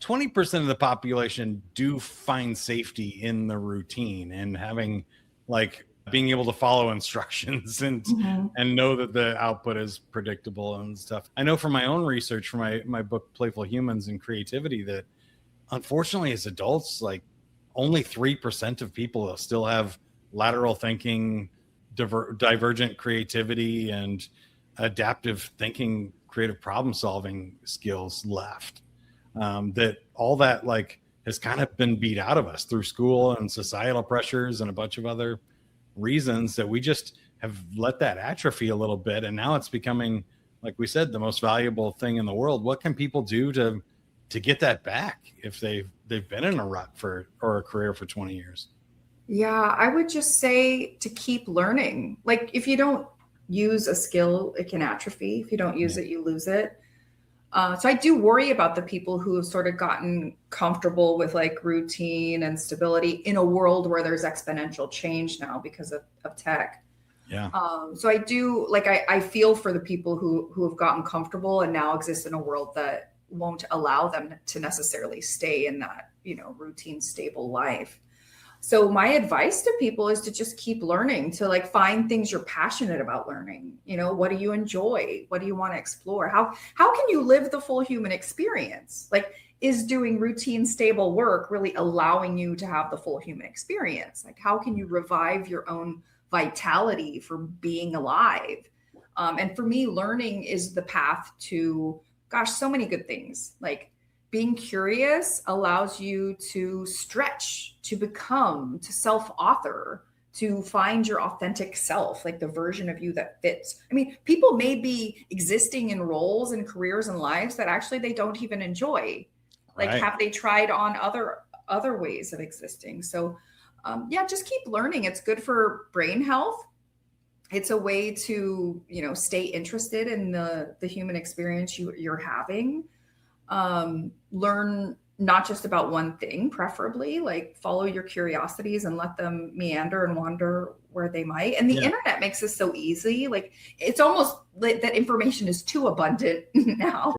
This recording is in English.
20% of the population do find safety in the routine and having like being able to follow instructions and know that the output is predictable and stuff. I know from my own research for my book Playful Humans and Creativity that unfortunately as adults, like only 3% of people still have lateral thinking, divergent creativity, and adaptive thinking, creative problem solving skills left. That all that like has kind of been beat out of us through school and societal pressures and a bunch of other reasons that we just have let that atrophy a little bit. And now it's becoming, like we said, the most valuable thing in the world. What can people do to get that back if they've been in a rut or a career for 20 years? Yeah, I would just say to keep learning. Like if you don't use a skill, it can atrophy. If you don't use it, you lose it. So I do worry about the people who have sort of gotten comfortable with like routine and stability in a world where there's exponential change now because of tech. Yeah. So I do like, I feel for the people who have gotten comfortable and now exist in a world that won't allow them to necessarily stay in that, routine, stable life. So my advice to people is to just keep learning, to like find things you're passionate about learning. What do you enjoy? What do you want to explore? How can you live the full human experience? Like, is doing routine, stable work really allowing you to have the full human experience? Like, how can you revive your own vitality for being alive? And for me, learning is the path to, gosh, so many good things. Like, being curious allows you to stretch, to become, to self-author, to find your authentic self, like the version of you that fits. I mean, people may be existing in roles and careers and lives that actually they don't even enjoy. Like, Right. Have they tried on other ways of existing? So, just keep learning. It's good for brain health. It's a way to, stay interested in the human experience you're having. Learn not just about one thing, preferably like follow your curiosities and let them meander and wander where they might. And the internet makes this so easy. Like it's almost like that information is too abundant now.